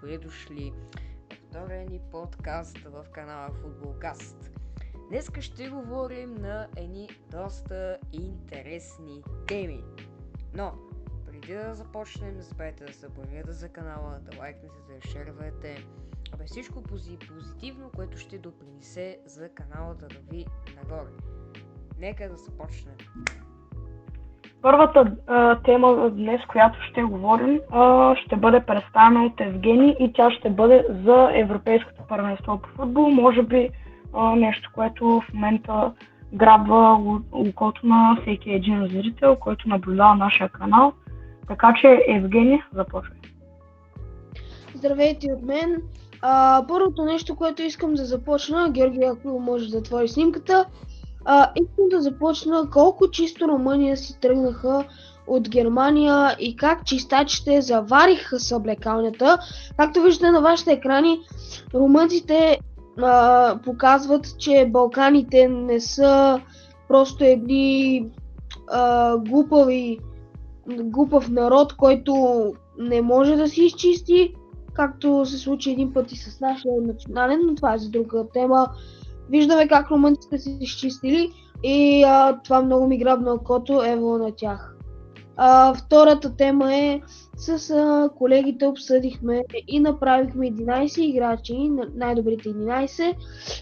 добре дошли във втория ни подкаст в канала Футболкаст. Днеска ще говорим на едни доста интересни теми. Но, преди да започнем, не забравяйте да се абонирате за канала, да лайкнете, да шервате. Всичко позитивно, което ще допринесе за канала да върви нагоре. Нека да започнем. Първата тема днес, която ще говорим, ще бъде представена от Евгений и тя ще бъде за Европейското първенство по футбол. Може би нещо, което в момента грабва окото на всеки един зрител, който наблюдава нашия канал. Така че, Евгений, започвай. Здравейте от мен. Първото нещо, което искам да започна, Георги, ако можеш да отвори снимката, искам да започна колко чисто Румъния си тръгнаха от Германия и как чистачите завариха съблекалнята. Както виждате на вашите екрани, румънците показват, че Балканите не са просто едни глупав народ, който не може да си изчисти, както се случи един път и с нашия национален, но това е за друга тема. Виждаме как румънците са изчистили и това много ми грабна окото, ево на тях. Втората тема е, с колегите обсъдихме и направихме 11 играчи, най-добрите 11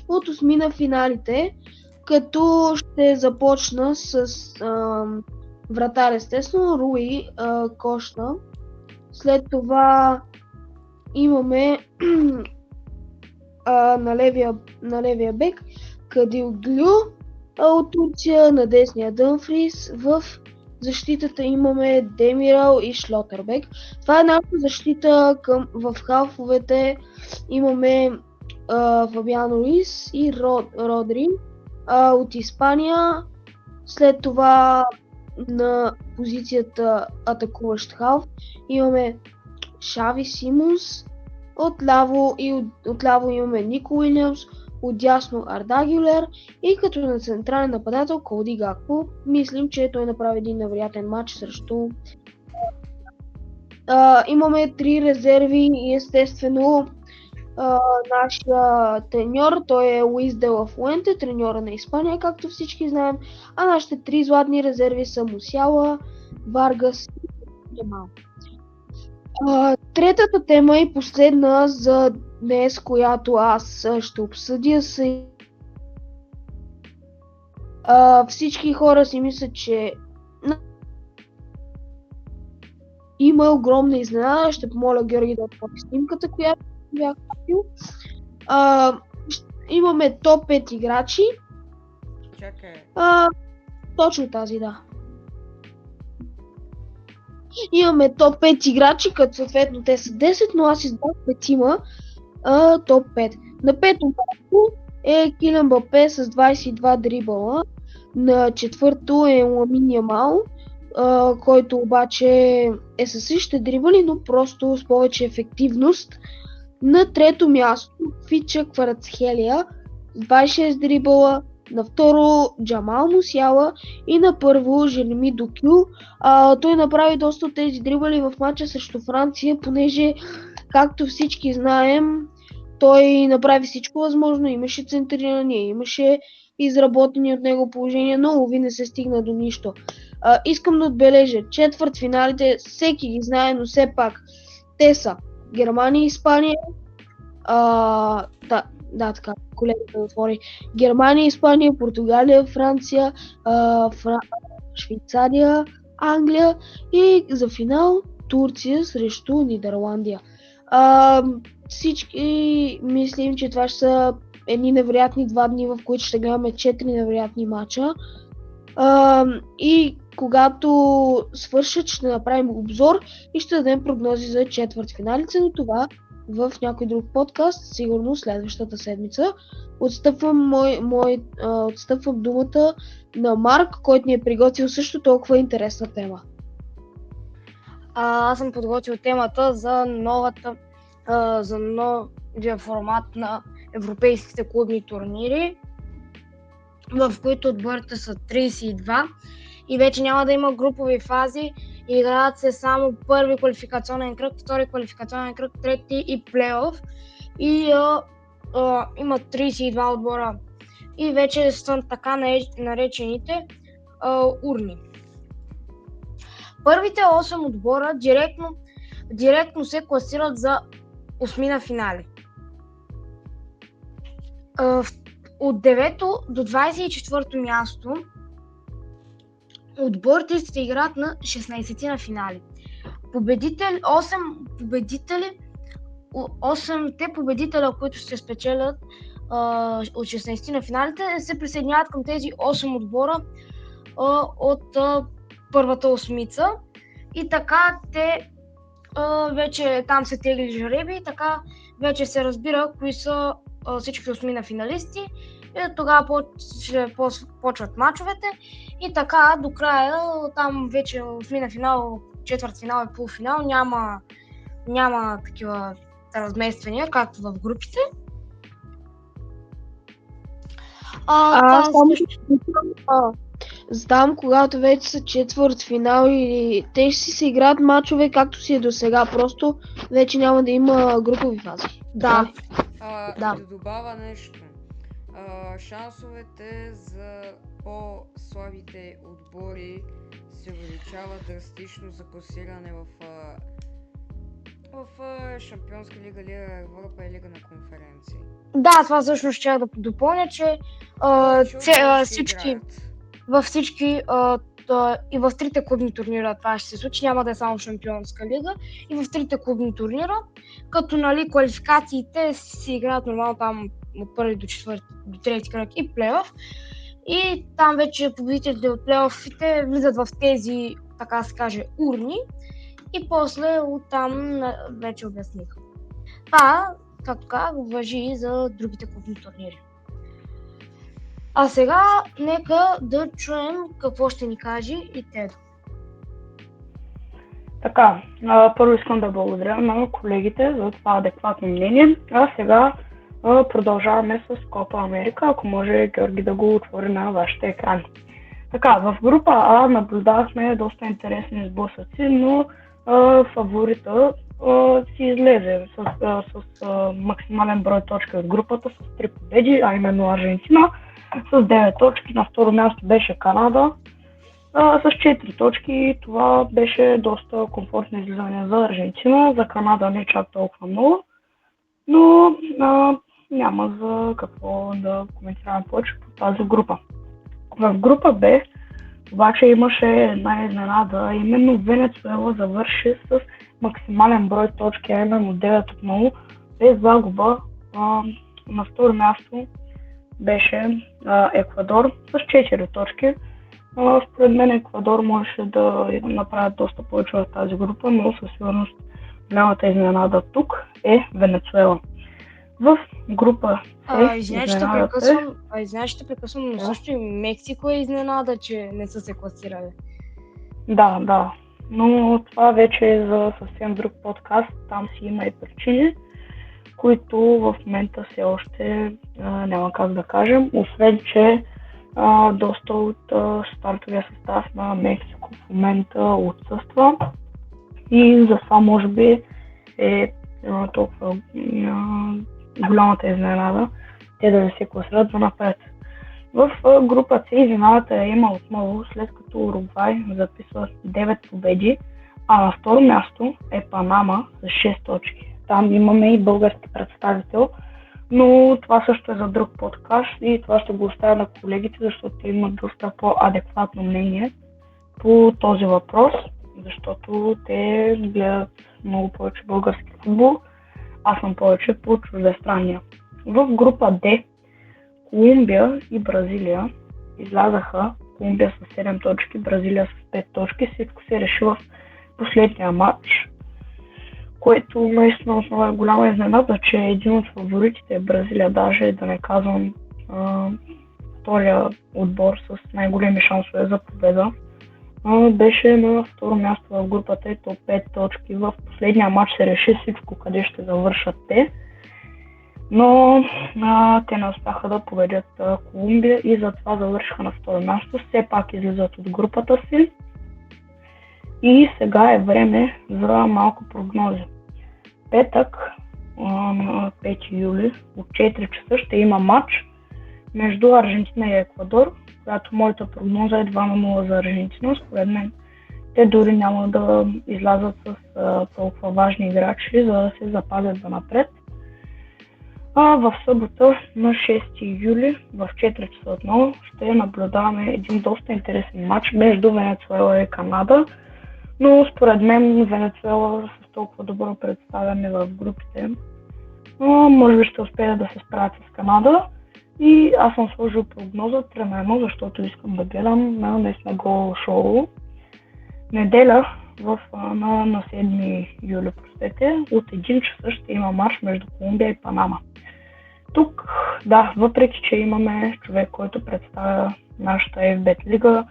от 8 на финалите, като ще започна с вратар, естествено, Руи Кошна. След това имаме на левия бек Кадил Глю от Турция, на десния Дъмфрис. В защитата имаме Демирал и Шлотербек. Това е нашата защита в халфовете. Имаме Фабиан Руис и Родри от Испания. След това на позицията атакуващ халф имаме Шави Симонс. Отляво имаме Нико Уилямс, отдясно Арда Гюлер и като на централен нападател Коди Гакпо. Мислим, че той направи един невероятен матч срещу... Имаме 3 резерви и естествено нашия треньор, той е Луис де ла Фуенте, треньора на Испания, както всички знаем, а нашите 3 златни резерви са Мусяла, Варгас и Джамал. Третата тема и последна за днес, която аз ще обсъдя, са всички хора си мислят, че има огромна изненада. Ще помоля Георги да отвори снимката, която бях купил. Имаме топ 5 играчи. Чакай. Точно тази, да. Имаме топ 5 играчи, като съответно те са 10, но аз издам 5-ма топ 5. На 5-то място е Килиан Мбапе с 22 дрибъла. На 4-то е Ламин Ямал, който обаче е със същите дрибъли, но просто с повече ефективност. На 3-то място Фича Кварацхелия с 26 дрибъла. На второ Джамал Мусяла и на първо Жереми Докю. Той направи доста от тези дрибъли в матча срещу Франция, понеже, както всички знаем, той направи всичко възможно. Имаше центриране, имаше изработени от него положения, но уви не се стигна до нищо. Искам да отбележа, четвъртфиналите всеки ги знае, но все пак те са Германия и Испания. Така, колегата да отвори. Германия, Испания, Португалия, Франция, Швейцария, Англия и за финал Турция срещу Нидерландия. Всички мислим, че това ще са едни невероятни 2 дни, в които ще гледаме 4 невероятни мача. И когато свършат, ще направим обзор и ще дадем прогнози за четвъртфиналите, но това в някой друг подкаст, сигурно следващата седмица. Отстъпвам думата на Марк, който ни е приготвил също толкова интересна тема. Аз съм подготвил темата за новия формат на европейските клубни турнири, в които отборите са 32 и вече няма да има групови фази. Играят се само първи квалификационен кръг, втори квалификационен кръг, трети и плейоф. И има 32 отбора. И вече са така наречените урни. Първите 8 отбора директно се класират за осмина финали. От 9 до 24 място отборите ще играят на 16 на финали. 8-те победителя, които ще спечелят от 16 на финалите, се присъединяват към тези 8 отбора от първата осмица. И така те вече там се тегли жреби и така вече се разбира кои са всички осмина финалисти. И тогава почват мачовете и така до края там вече осмина финал, четвърт финал и полуфинал няма такива размествания, както в групите. Знам, когато вече са четвърт финал и те ще си се играят мачове както си е до сега, просто вече няма да има групови фази. Да. Да добавя нещо. Шансовете за по-слабите отбори се увеличават драстично за класиране в Шампионска лига, Лига Европа и Лига на конференции. Да, това всъщност ще да допълня, че всички и в трите клубни турнира това ще се случи, няма да е само в Шампионска лига, и в трите клубни турнира, като квалификациите се играят нормално там от първи до трети кръг и плейоф. И там вече победителите от плейофите влизат в тези, така се каже, урни. И после оттам вече обясних. Това, както казах, важи и за другите клубни турнири. А сега нека да чуем какво ще ни каже и Тедо. Така, първо искам да благодаря на колегите за това адекватно мнение. А сега продължаваме с Копа Америка, ако може Георги да го отвори на вашите екрани. Така, в група А наблюдавахме доста интересни сблъсъци, но фаворита си излезе с максимален брой точки от групата с 3 победи, а именно Аржентина с 9 точки. На второ място беше Канада с 4 точки. Това беше доста комфортно излизане за Аржентина, за Канада не чак толкова много, но няма за какво да коментираме повече по тази група. В група Б обаче имаше една изненада, именно Венецуела завърши с максимален брой точки, а именно 9 отново, без загуба. На второ място беше Еквадор с 4 точки. Според мен Еквадор можеше да направят доста повече в тази група, но със сигурност голямата изненада тук е Венецуела. В група С Извинявай, ще прекъсвам, но също и Мексико е изненада, че не са се класирали. Да, но това вече е за съвсем друг подкаст, там си има и причини, които в момента все още няма как да кажем, освен че доста от стартовия състав на Мексико в момента отсъства и за това може би е толкова голямата изненада те да не се класират за напред. В група С изненадата я има отново, след като Уругвай записва 9 победи, а на второ място е Панама с 6 точки. Там имаме и български представител, но това също е за друг подкаст и това ще го оставя на колегите, защото те имат доста по-адекватно мнение по този въпрос, защото те гледат много повече български футбол, аз съм повече по чуждестранния. В група Д Колумбия и Бразилия излязаха. Колумбия с 7 точки, Бразилия с 5 точки. Всичко се реши в последния матч, което наистина отново е голяма изненада, че един от фаворитите е Бразилия, даже да не казвам втория отбор с най-големи шансове за победа. Беше на второ място в групата и то 5 точки. В последния матч се реши всичко къде ще завършат те. но те не успяха да победят Колумбия и затова завършиха на второ място. Все пак излизат от групата си. И сега е време за малко прогнози. Петък, на 5 юли, от 4 часа ще има матч между Аржентина и Еквадор, която моята прогноза е 2-0 за Аржентина. Според мен те дори няма да излязат с толкова важни играчи, за да се запазят за напред. А в събота на 6 юли в 4 часа отново ще наблюдаваме един доста интересен матч между Венецуела и Канада. Но според мен Венецуела с толкова добро представяне в групите може би ще успее да се справят с Канада. И аз съм сложил прогноза 3-1, защото искам да гледам на наистина гол шоу. Неделя на 7 юли, от 1 часа ще има матч между Колумбия и Панама. Тук, да, въпреки че имаме човек, който представя нашата FBET лига,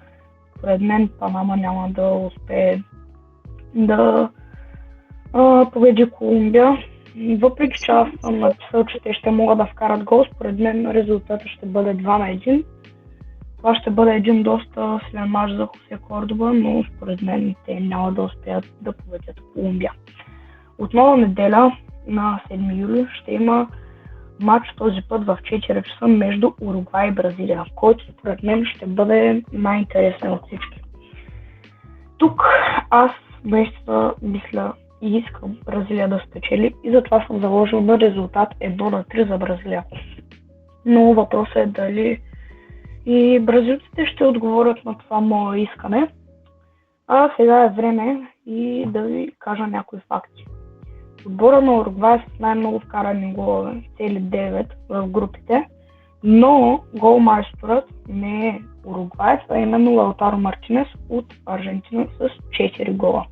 според мен Панама няма да успее да победи Колумбия. Въпреки че аз съм написал, че те ще могат да вкарат гол, според мен резултатът ще бъде 2-1. Това ще бъде един доста силен мач за Хосе Кордоба, но според мен те няма да успеят да победят Колумбия. Отново неделя на 7 юли ще има матч този път в 4 часа между Уругвай и Бразилия, който според мен ще бъде най-интересен от всички. Тук аз наистина мисля и искам Бразилия да спечели и затова съм заложил на резултат 1-3 за Бразилия. Но въпросът е дали и бразилците ще отговорят на това мое искане. А сега е време и да ви кажа някои факти. Отбора на Уругвай с най-много вкарани голове, цели 9 в групите, но голмайсторът не е Уругвай, а именно Лаутаро Мартинес от Аржентина с 4 гола.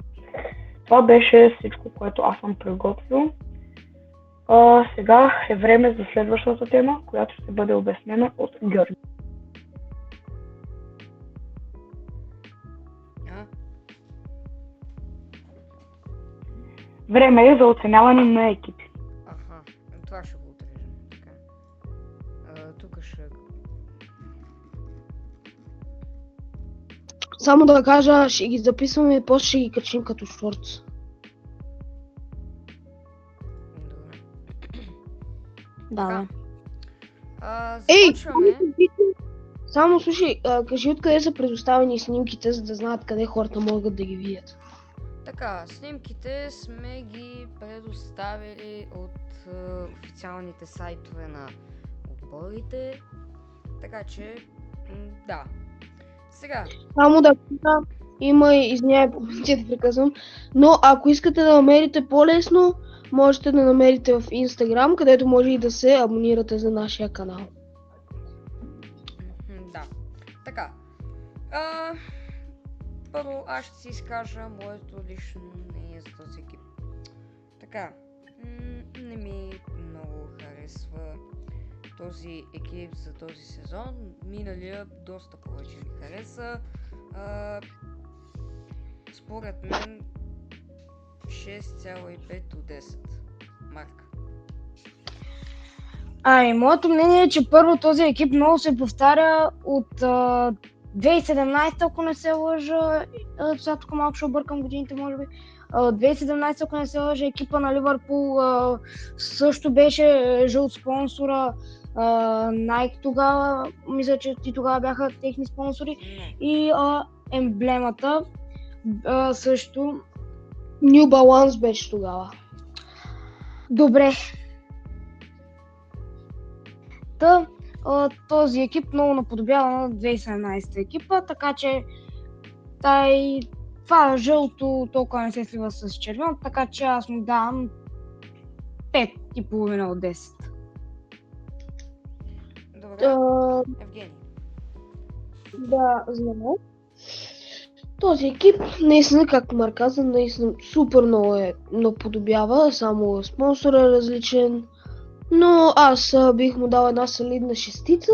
Това беше всичко, което аз съм приготвил. Сега е време за следващата тема, която ще бъде обяснена от Георги. Време е за оценяване на екипи. Аха, това ще го отрежем. Така. Тук ще... Само да кажа, ще ги записваме и после ще ги качим като шортс. Добре. Да. Започваме. Само слушай, кажи откъде са предоставени снимките, за да знаят къде хората могат да ги видят. Така, снимките сме ги предоставили от официалните сайтове на отборите, така че да. Сега. Само да кажа, има и извинявай, да приказвам, но ако искате да намерите по-лесно, можете да намерите в Instagram, където може и да се абонирате за нашия канал. Да. Така. Първо аз ще си изкажа моето лично мнение за този екип. Така. Не ми много харесва този екип за този сезон. Миналия доста повече ми хареса. Според мен 6,5 от 10. Марк. Моето мнение е, че първо този екип много се повтаря от 2017, ако не се лъжа, сега тук малко ще объркам годините, може би. 2017, ако не се лъжа, екипа на Ливърпул също беше жълт спонсора. Nike тогава, мисля, че и тогава бяха техни спонсори. И емблемата също. New Balance беше тогава. Добре. Този екип много наподобява на 2017 екипа, така че това жълто толкова не се слива с червено, така че аз му давам 5,5 от 10. Добре. Евгений. Да, знам. Този екип, наистина, както Марк каза, наистина супер много наподобява, само спонсор е различен. Но аз бих му дал една солидна шестица.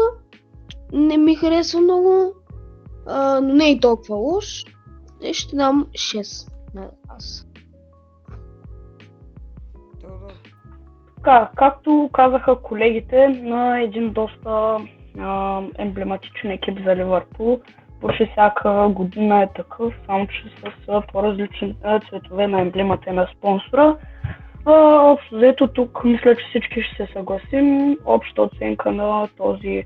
Не ми харесва много, но не е толкова лош. Ще дам 6 на аз. Така, както казаха колегите, на един доста емблематичен екип за Ливърпул. Почти всяка година е такъв, само че с по-различни цветове на емблемата и на спонсора. Общо взето тук мисля, че всички ще се съгласим. Обща оценка на този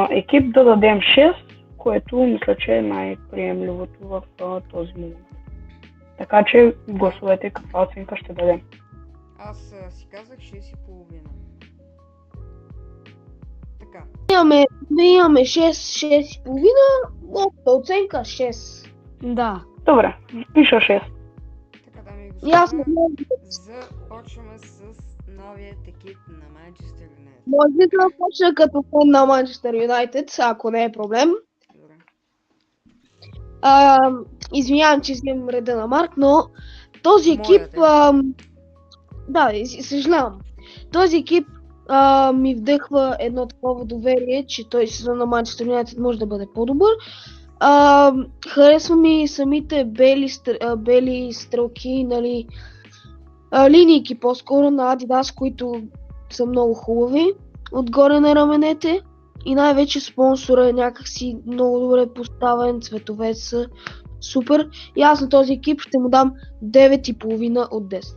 екип да дадем 6, което мисля, че е най-приемливото в този момент. Така че гласувайте каква оценка ще дадем. Аз си казах 6,5. Така. Имаме 6,5, обща оценка 6. Да. Добре, пиша 6. Така, дами и Ясно. господа, започваме с новият екип на Манчестър Юнайтед. Може да започна като фен на Манчестър Юнайтед, ако не е проблем. Добре. Извинявам, че вземам реда на Марк, но този екип... съжалявам. Този екип ми вдъхва едно такова доверие, че той сезон на Манчестър Юнайтед може да бъде по-добър. Харесва ми самите бели стрелки, нали, линейки по-скоро на Adidas, които са много хубави отгоре на раменете. И най-вече спонсора е някакси много добре поставен, цветове са супер. И аз на този екип ще му дам 9,5 от 10.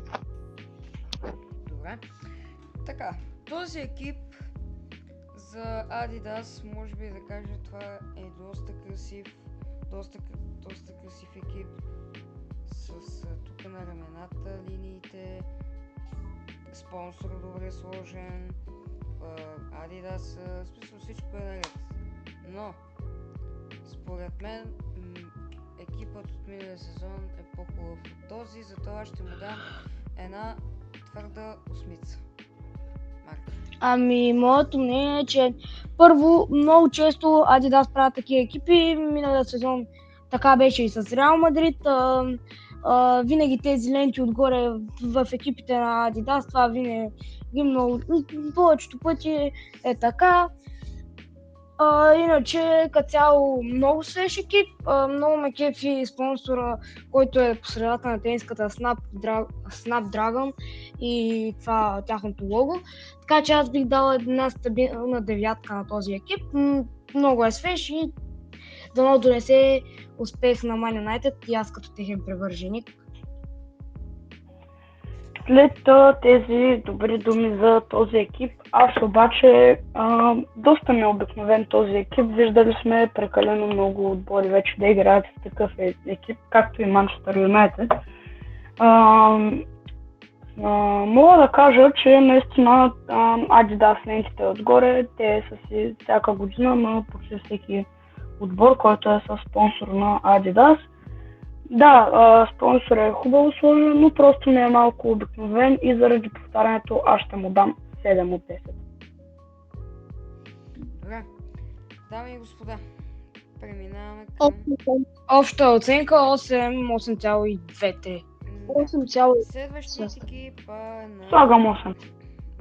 Добре. Така, този екип за Adidas, може би да кажа, това е доста красив екип с тук на рамената линиите, спонсор добре сложен, Adidas, в смисъл всичко е наред. Но, според мен, екипът от миналия сезон е по-хубав от този, затова ще му дам една твърда 8. Ами, моето мнение е, че първо, много често Adidas правят такива екипи. Миналия сезон така беше и с Реал Мадрид. Винаги тези ленти отгоре в екипите на Adidas, това винаги много, повечето пъти е така. Иначе като цяло много свеж екип, много ме кефи спонсора, който е по средата на тениската Snapdragon и това тяхното лого. Така че аз бих дала една стабилна 9 на този екип. Много е свеж и дано донесе успех на Man United и аз като техен привърженик. След тези добри думи за този екип, аз обаче доста ми е обикновен този екип. Виждали сме прекалено много отбори вече да играят с такъв екип, както и Манчестър Юнайтед. Мога да кажа, че наистина Adidas лентите отгоре, те са си всяка година на почти всеки отбор, който е със спонсор на Adidas. Да, спонсор е хубаво сложен, но просто не е малко обикновен и заради повтарянето аз ще му дам 7 от 10. Добре, дами и господа, преминаваме към... Обща оценка 8,2. 8,2. Следващият екип на Слагам 8.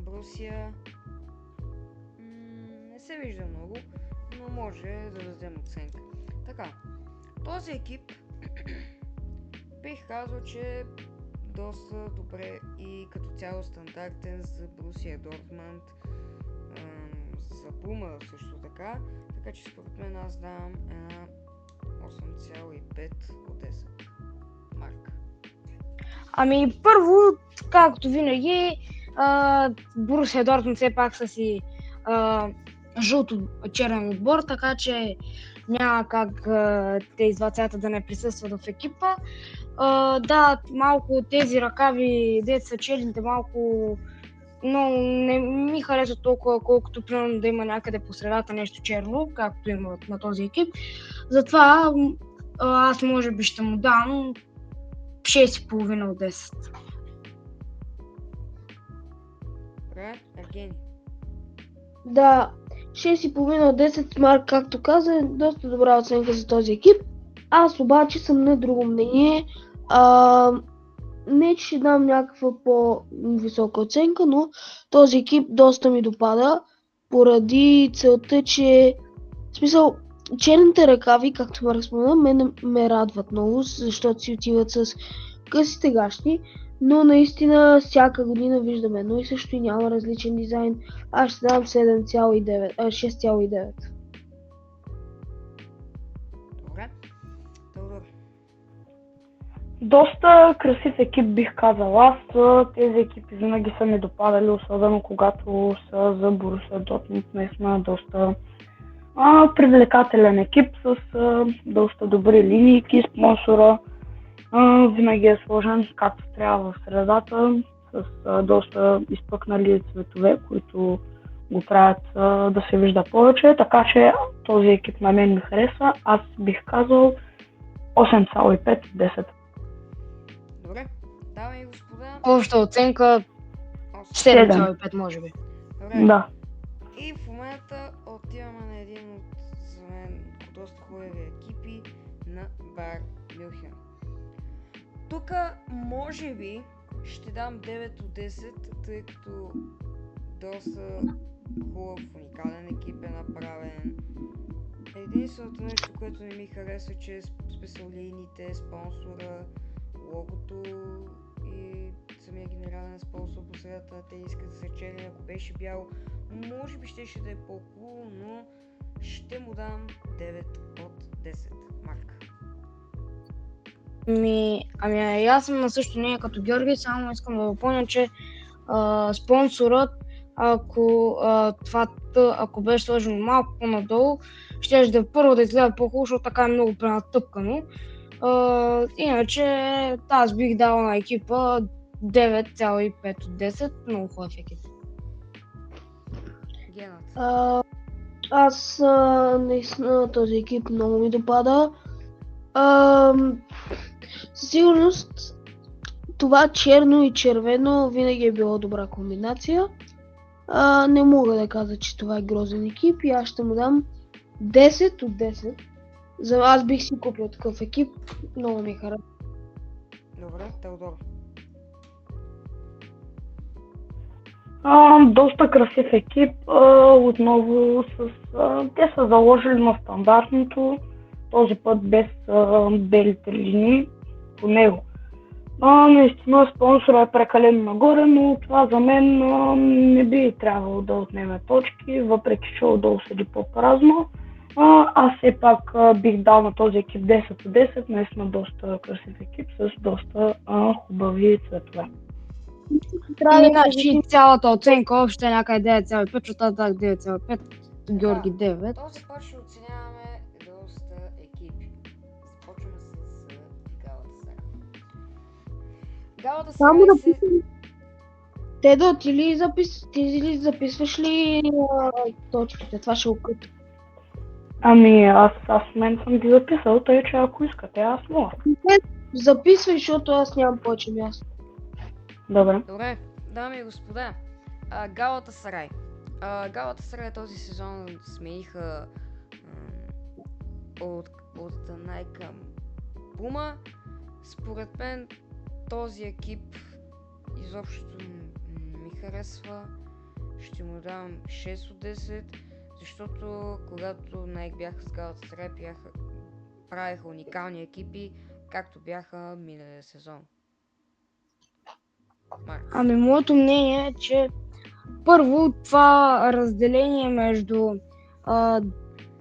Борусия. Не се вижда много, но може да дадем оценка. Така, този екип бих казал, че е доста добре и като цяло стандартен за Борусия Дортмунд, за Пума също така, така че според мен аз давам една 8,5 от 10. Марк. Ами първо, както винаги, Борусия Дортмунд все пак са си жълто-черен отбор, така че няма как тези два цвята да не присъстват в екипа. Да, малко тези ръкави, деца черните, малко, но не ми харесва толкова, колкото примерно да има някъде по средата нещо черно, както има на този екип. Затова аз може би ще му дам 6,5 от 10. Добре, Евгений. Да, 6,5 от 10, Марк, както каза, е доста добра оценка за този екип. Аз обаче съм на друго мнение. Не, че ще дам някаква по-висока оценка, но този екип доста ми допада, поради целта, че в смисъл, черните ръкави, както Марк спомена, ме радват много, защото си отиват с късите гащи, но наистина всяка година виждаме едно и също и няма различен дизайн. Аз ще дам 7,9, 6,9. Добре. Теодор. Доста красив екип бих казал аз. Тези екипи винаги са ми допадали, особено когато са за Борусия Дортмунд. Наистина доста привлекателен екип с доста добри линии, спонсора. Винаги е сложен както трябва в средата, с доста изпъкнали цветове, които го правят да се вижда повече, така че този екип на мен ми харесва. Аз бих казал 8,5 от 10. Добре. Дами и господа. Обща оценка 8. 7,5 може би. Добре. Да. И в момента отиваме на един от, за мен, доста хубави екипи на Байер Мюнхен. Тук може би ще дам 9 от 10, тъй като доста хубав, уникален екип е направен. Единственото нещо, което не ми харесва, че е специалийните, спонсора, логото и самия генерален спонсор по средата. Те искат да се черни, ако беше бял. Може би ще да е по-хубаво, но ще му дам 9 от 10. Марк. Ами аз съм на същото мнение като Георги, само искам да допълня, че спонсорът, ако беше сложено малко по-надолу, ще да първо да изгледа по-хубаво, защото така е много пренатъпкано. Иначе аз бих дал на екипа 9,5 от 10, много хубав екип. Генът. Аз наистина този екип много ми допада. Със сигурност това черно и червено винаги е било добра комбинация. Не мога да кажа, че това е грозен екип и аз ще му дам 10 от 10. Аз бих си купил такъв екип, много ми харесва. Добре, Теодор. Доста красив екип, отново те са заложили на стандартното, този път без белите линии по него. Наистина спонсора е прекалено нагоре, но това за мен не би трябвало да отнеме точки, въпреки че отдолу седи по-празно. Аз все пак бих дал на този екип 10 от 10, наистина доста красив екип с доста хубави цветове. Значи цялата оценка общо е някъде 9,5, защото аз дах 9,5, Георги 9. Този път ще оценяваме доста екипи. Започваме с Галата Само да се... питам, Тедо, ти ли записваш ли точките? Това ще окъта. Ами аз в момента съм ги записал, тъй че ако искате, аз мога. Записвай, защото аз нямам повече място. Добре. Добре, дами и господа, Галата Сарай. Галата Сарай този сезон смениха от Nike към Puma. Според мен този екип изобщо ми харесва. Ще му дам 6 от 10, защото когато Nike бяха с Галата Сарай, правиха уникални екипи, както бяха миналия сезон. Ами моето мнение е, че първо това разделение между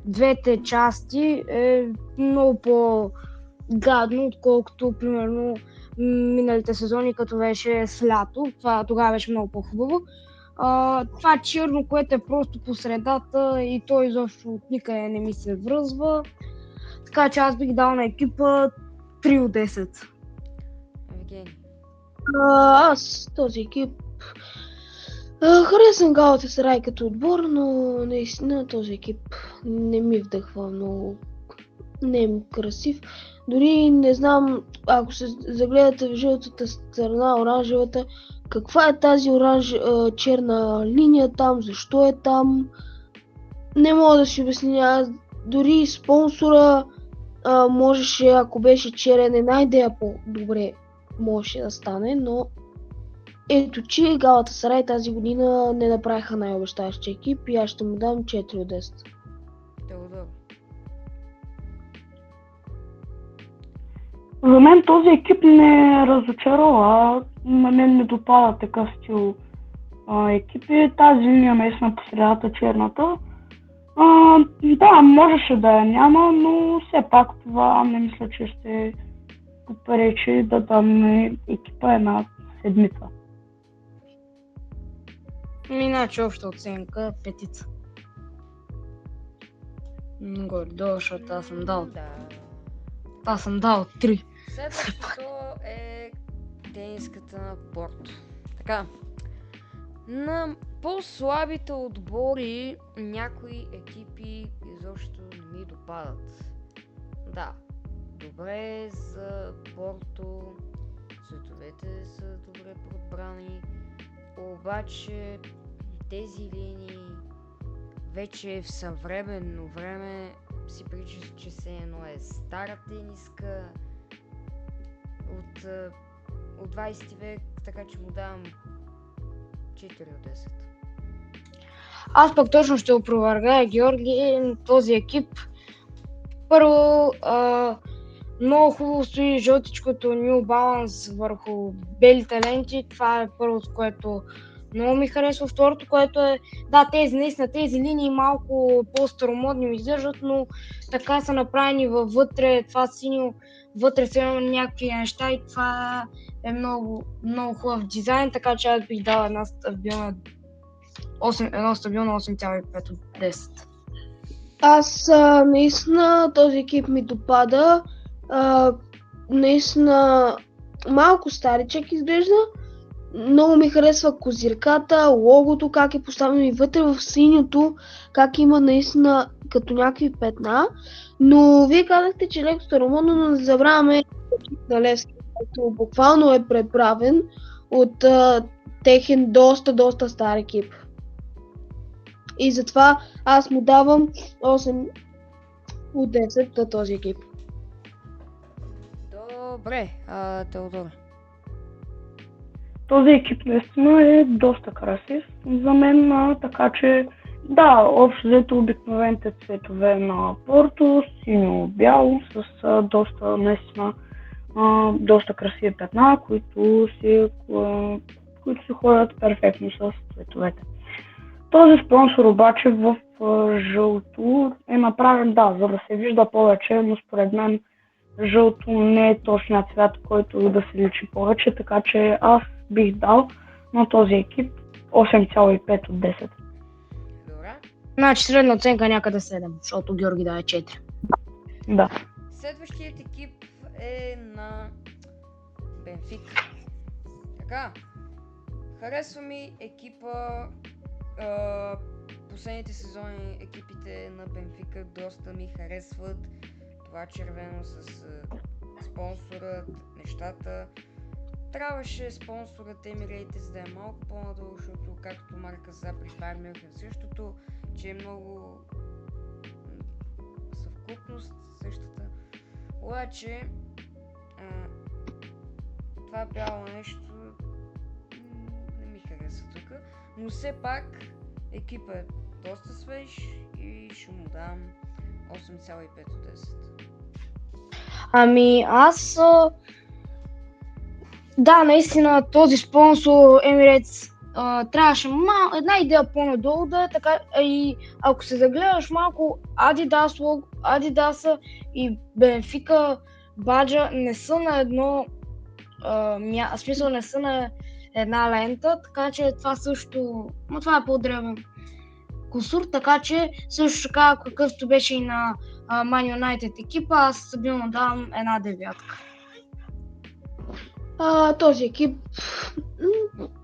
двете части е много по-гадно, отколкото примерно миналите сезони, като беше с лято. Тогава беше много по-хубаво. Това черно, което е просто по средата и то изобщо от никъде не ми се връзва. Така че аз бих дал на екипа 3 от 10. Евгений. Аз този екип харесвам Галата Сарай като отбор, но наистина този екип не ми вдъхва много. Не е красив. Дори не знам, ако се загледате в жълтата страна, оранжевата, каква е тази черна линия там, защо е там. Не мога да си обясня. Дори спонсора можеше, ако беше черен, една идея по-добре можеше да стане, но ето, че Галата Сарай тази година не направиха най-обещаващия екип и аз ще му дам 4 от 10. Теодор. За мен този екип не разочарова, на мен не допада такъв стил екипи. Тази линия наистина по средата черната. Да, можеше да я няма, но все пак това не мисля, че ще попречи да дам екипа една седмица. Иначе обща оценка петица. Горе-долу, защото аз съм дал. Да. Аз съм дал 3. Следващото е тениската на Порто. Така. На по-слабите отбори някои екипи изобщо не ми допадат. Да, добре за Порто, цветовете са добре подбрани, обаче тези линии вече в съвременно време си прича, че се едно е стара тениска от 20 век, така че му давам 4 от 10. Аз пък точно ще опровергая Георги, този екип. Първо, много хубаво стои жълтичкото New Balance върху белите ленти. Това е първото, което много ми харесва. Второто, което е, да, тези линии малко по-старомодни ми издържат, но така са направени вътре, това синьо, вътре са има някакви неща и това е много, много хубав дизайн, така че аз бих дал едно стабилно 8,5 от 10. Аз наистина този екип ми допада. Наистина малко старичък изглежда. Много ми харесва козирката, логото, как е поставено и вътре в синьото, как има наистина като някакви петна. Но вие казахте, че леко старомодно, но не забравяме екип на Левски, който буквално е преправен от техен доста стар екип. И затова аз му давам 8 от 10 на този екип. Добре, Теодор. Този екип наистина е доста красив за мен, така че да, общо взето обикновените цветове на Порто, синьо-бяло с доста красиви петна, които си ходят перфектно с цветовете. Този спонсор обаче в жълто е направен, да, за да се вижда повече, но според мен жълто не е точният цвят, който да се личи повече, така че аз бих дал на този екип 8,5 от 10. Добре. Значи средна оценка някъде 7, защото Георги дава 4. Да. Следващият екип е на Бенфика. Така, харесва ми екипа. Последните сезони екипите на Бенфика доста ми харесват. Това червено с спонсорът, нещата. Трябваше спонсорът Emirates да е малко по-надолу, защото, както Марк каза при Байер Мюнхен същото, че е много съвкупност същата. Обаче това бяло нещо не ми хареса тук, но все пак екипът е доста свеж и ще му дам 8,5 от 10. Ами аз... Да, наистина този спонсор Emirates трябваше една идея по-надолу да е така, и ако се загледаш малко Adidas и Бенфика баджа не са на едно смисъл не са на една лента, така че това също, но това е по-древен кусур, така че също така какъвто беше и на Man United екипа, аз стабилно давам една девятка. Този екип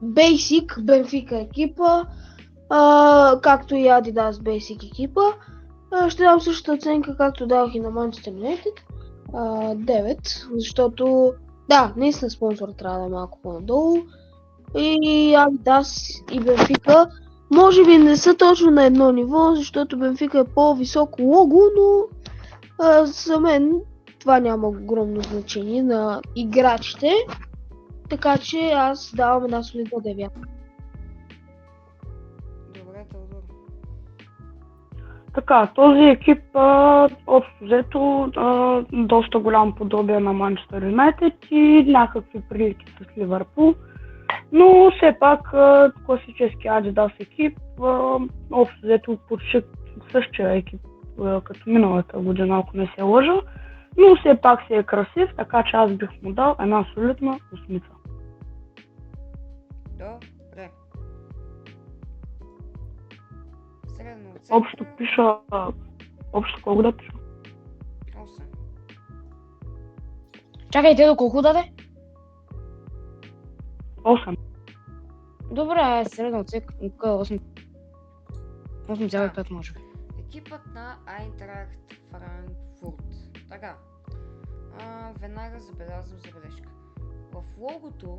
Basic, Benfica екипа, както и Adidas Basic екипа, ще дам същата оценка, както дадох и на Manchester United, 9, защото да, наистина спонсор трябва да е малко по-надолу и Adidas и Benfica може би не са точно на едно ниво, защото Benfica е по-високо лого, но за мен това няма огромно значение на играчите, така че аз давам една солидна девятка. Добре, Теодор. Така, този екип общо взето доста голямо подобие на Манчестър Юнайтед и някакви прилики с Ливърпул. Но все пак класически Адидас екип, общо взето почти същия екип като миналата година, ако не се лъжа, но все пак си е красив, така че аз бих му дал една солидна осмица. Добре. Средна оценка Общо пиша... Общо колко да пиша? 8. Чакайте, до колко даде? 8. Добре, средна оценка 8. 8,5 може би. Екипът на Айнтрахт Франкфурт. Така. Веднага забелязвам забележка. В логото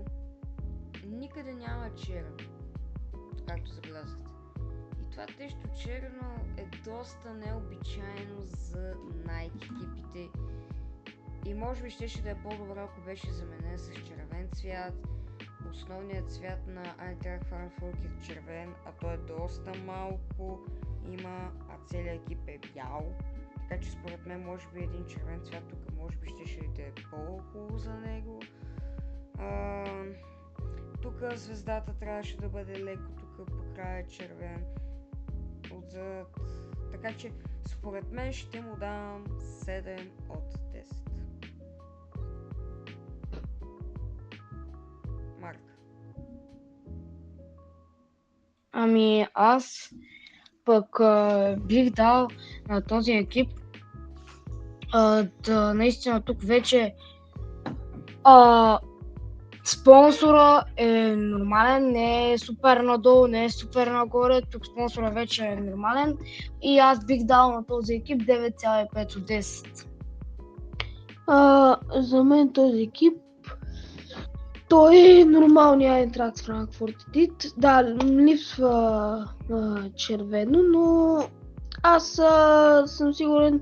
никъде няма черен, както забелязвате. И това нещо черно е доста необичайно за Nike екипите. И може би щеше да е по-добре, ако беше заменен с червен цвят. Основният цвят на Айнтрахт Франкфурт е червен, а той е доста малко има, а целият екип е бял. Така че според мен може би един червен цвят тук може би ще да е по-хубаво за него. Тук звездата трябваше да бъде леко тук по края червен. Отзад. Така че според мен ще му давам 7 от 10. Марк. Ами аз пък бих дал на този екип да наистина тук вече спонсора е нормален, не е супер надолу, не е супер нагоре, тук спонсора вече е нормален и аз бих дал на този екип 9,5 от 10. За мен този екип той е нормалният Айнтрахт Франкфурт. Да, липсва червено, но аз съм сигурен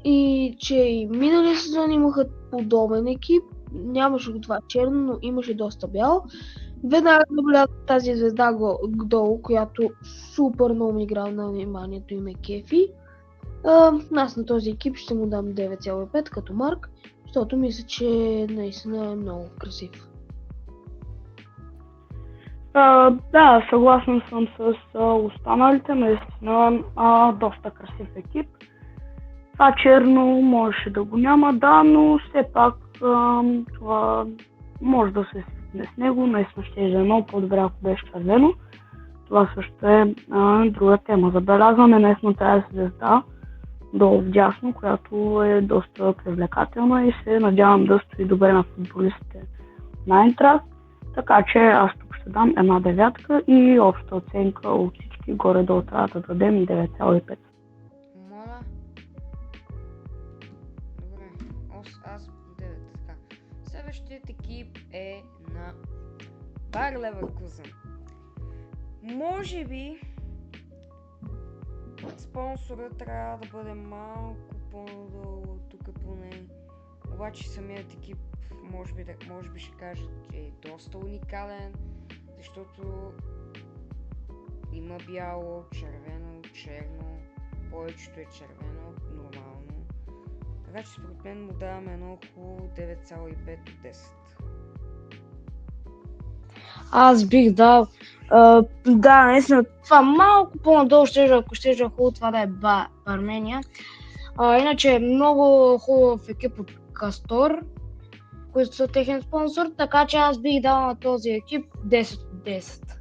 и че и миналия сезон имаха подобен екип. Нямаше го това черно, но имаше доста бял. Веднага наблюдах тази звезда долу, която супер много ми играл на вниманието и ме кефи. Аз на този екип ще му дам 9,5 като Марк, защото мисля, че наистина е много красив. Да, съгласен съм с останалите, наистина доста красив екип. Това черно можеше да го няма, да, но все пак това може да се свикне с него, наистина ще е много по-добре, ако беше червено. Това също е друга тема. Забелязваме наистина тази звезда долу вдясно, която е доста привлекателна и се надявам да стои добре на футболистите на Айнтрахт. Така че аз тук ще дам една девятка и обща оценка от всички горе-долу трябва да дадем 9,5. Моля. Добре, аз 9, така. Следващият екип е на Бар Леверкузен. Може би спонсорът трябва да бъде малко по-надолу, тук поне. Обаче самият екип може би ще кажа, че е доста уникален, защото има бяло, червено, черно, повечето е червено, нормално. Така че според мен му даваме едно хубаво 9,5 от 10. Аз бих дал, да, наистина, това малко по-надолу ако ще е хубаво това да е Армения. Иначе е много хубав екип от Кастор, които са техен спонсор, така че аз бих дал на този екип 10 от 10.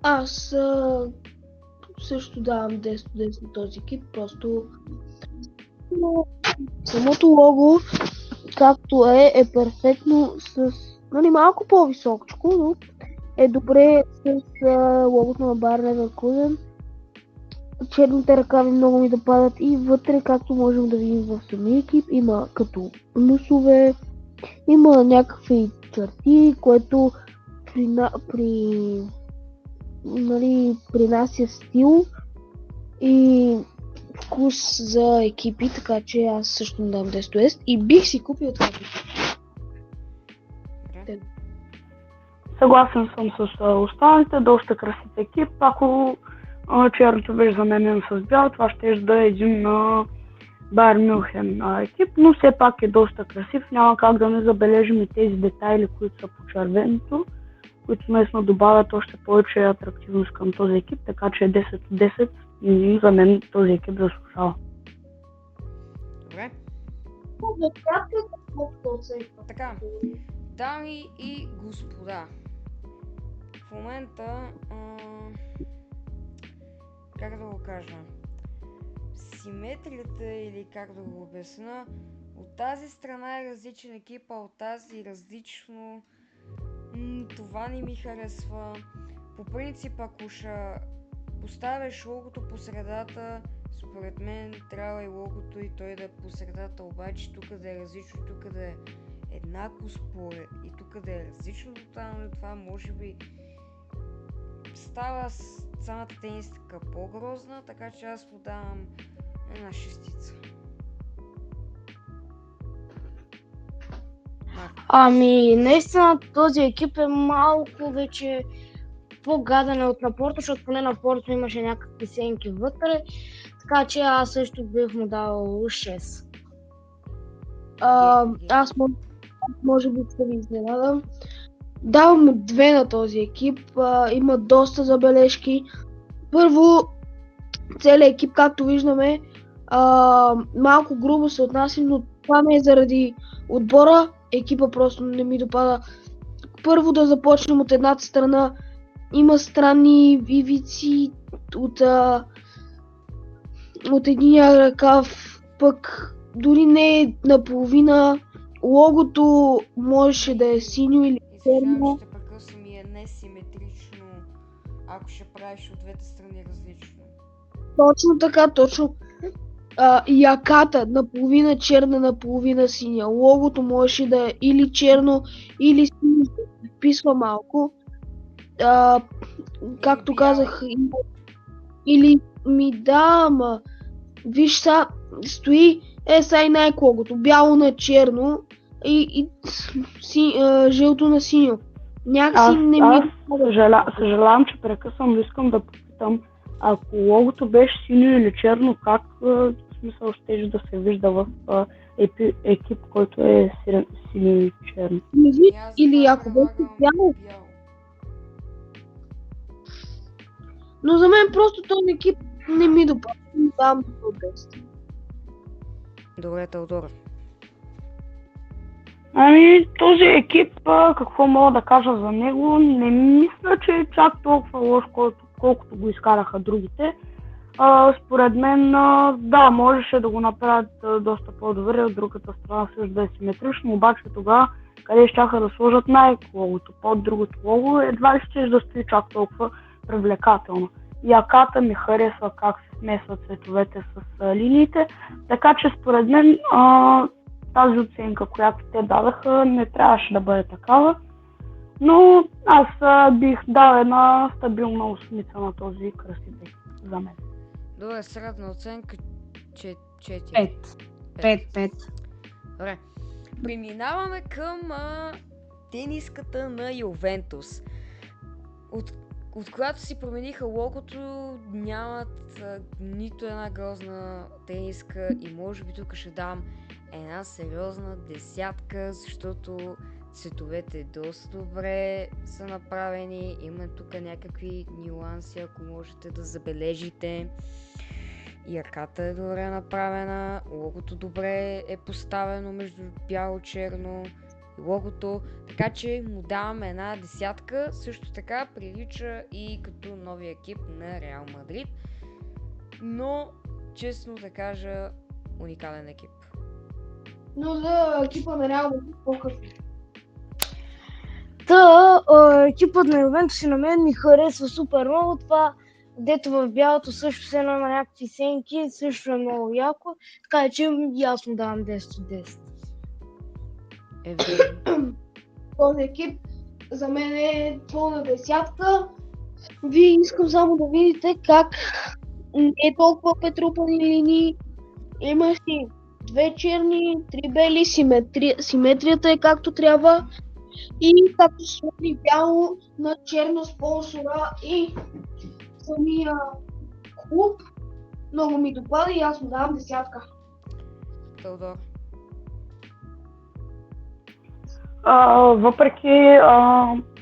Аз също давам 10 от 10 на този екип, просто самото лого, както е перфектно с малко по-високчко, но е добре с логото на Бар Леверкузен. Черните ръкави много ми да падат и вътре, както можем да видим в самия екип, има като плюсове, има някакви черти, което принася стил и вкус за екипи, така че аз също му дам 10 от 10 и бих си купил това. Съгласен съм с останалите, доста красив екип. Ако черното беше заменено с бял. Това ще да е един на Байер Мюнхен екип, но все пак е доста красив. Няма как да не забележим и тези детайли, които са по червеното, които наистина добавят още повече атрактивност към този екип, така че 10 от 10 и за мен този екип заслужава. Добре. Така, дами и господа, в момента, как да го кажа, симетрията или как да го обясня, от тази страна е различен екип, а от тази различно. Това не ми харесва. По принцип, ако ще поставяш логото по средата, според мен трябва и логото и той да е по средата, обаче тук да е различно, тук да е еднакво според и тук да е различно тотално, това може би става самата тениска по-грозна, така че аз му давам една шестица. Ами, наистина този екип е малко вече по-гаден от на Порто, защото поне на Порто имаше някакви сенки вътре, така че аз също бих му дал 6. Аз може би ще ви изненадам. Давам 2 на този екип. Има доста забележки. Първо, целият екип, както виждаме, малко грубо се отнася, но това не е заради отбора. Екипа просто не ми допада. Първо да започнем от едната страна. Има странни ивици от единия ръкав, пък дори не е наполовина. Логото можеше да е синьо или черно. Ще прекъсвам и е несиметрично, ако ще правиш от двете страни различно. Точно така, точно. Яката наполовина черна, наполовина синя. Логото можеше да е или черно, или синьо, се вписва малко. Както казах, или ми да, ама виж са, стои SI Nike логото, бяло на черно и жълто на синьо. Някакси не ми... Съжалявам, че прекъсвам, но искам да попитам, ако логото беше синьо или черно, как в смисъл ще да се вижда в екип, който е синьо или черно? Или ако беше бяло. Но за мен просто този екип не ми допада. Давам до 10. Добре, Теодора. Ами, този екип, какво мога да кажа за него, не мисля, че е чак толкова лош, колкото го изкараха другите. Според мен, да, можеше да го направят доста по-добре, от другата страна също да е симетрично, обаче тогава, къде щяха да сложат най-логото, под другото лого, едва ли ще да стои чак толкова привлекателно. Яката ми харесва как се смесват цветовете с линиите, така че според мен тази оценка, която те дадаха, не трябваше да бъде такава, но аз бих дал една стабилна осмица на този красив екип за мен. Добре, средна оценка 4. 5. Добре. Преминаваме към тениската на Ювентус. От която си промениха логото, нямат нито една грозна тениска и може би тук ще дам една сериозна 10, защото цветовете доста добре са направени, има тук някакви нюанси, ако можете да забележите. Ярката е добре направена, логото добре е поставено между бяло-черно логото, така че му даваме една 10, също така прилича и като новия екип на Реал Мадрид, но честно да кажа, уникален екип. Но за екипа на Реал Мадрид по-късно. Екипът на Ювентус на мен ми харесва супер много, това дето в бялото също се има някакви сенки, също е много яко, така че ясно давам 10 от 10. Този екип за мен е пълна 10. Вие искам само да видите как не е толкова претрупани линии. Има си 2 черни, 3 бели, симетрията е както трябва. И както се сложи бяло на черно спонсора и самия клуб. Много ми допада и аз му давам десятка. Теодор. Въпреки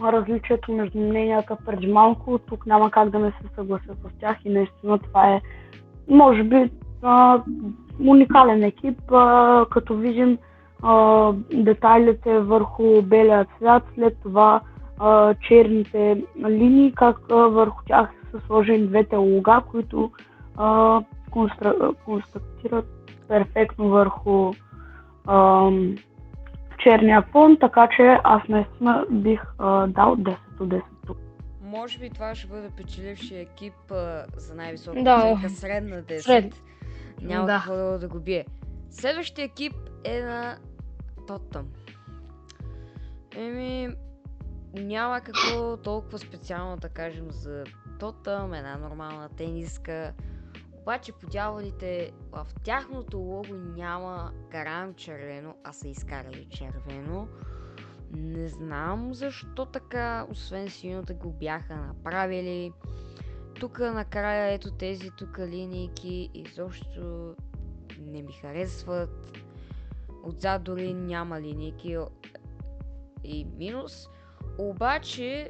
различието между мненията преди малко, тук няма как да не се съглася с тях и наистина това е, може би, уникален екип, като видим детайлите върху белия цвят, след това черните линии, как върху тях са сложени двете лога, които конструктират перфектно върху черния фон, така че аз наистина бих дал 10 от 10 тук. Може би това ще бъде печелившия екип за най-висока Да. оценка, средна 10. Сред. Няма Да. какво да го бие. Следващия екип е на Тоттъм. Няма какво толкова специално да кажем за Тоттъм, една нормална тениска. Обаче по дяволите в тяхното лого няма карам червено, а са изкарали червено. Не знам защо така, освен синото го бяха направили. Тук накрая ето тези тук линейки изобщо не ми харесват. Отзад дори няма линейки и минус. Обаче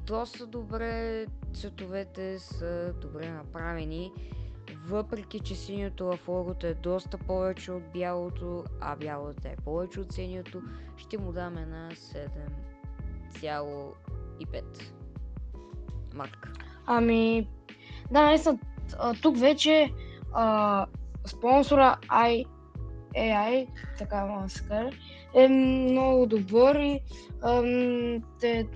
доста добре цветовете са добре направени. Въпреки че синьото в логото е доста повече от бялото, а бялото е повече от синьото, ще му дам една 7,5. Марк. Да, наистина, тук вече спонсора AI, така може да се каже, е много добър и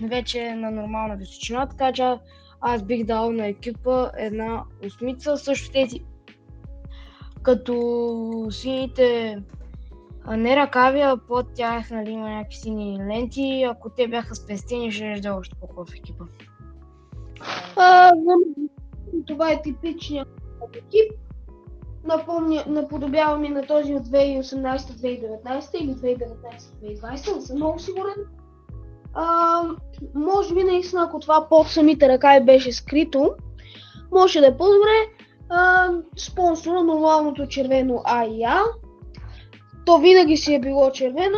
вече е на нормална височина, така че аз бих дал на екипа една 8. Също тези като сините не ръкави, а под тях има някакви сини ленти. Ако те бяха спестени, ще да още по-хубав екипа. Това е типичният екип. Наподобява ми на този от 2018-2019 или 2019-2020, не съм много сигурен. Може би наистина, ако това под самите ръкави беше скрито, може да е по-добре. Спонсора нормалното червено А и А. То винаги си е било червено.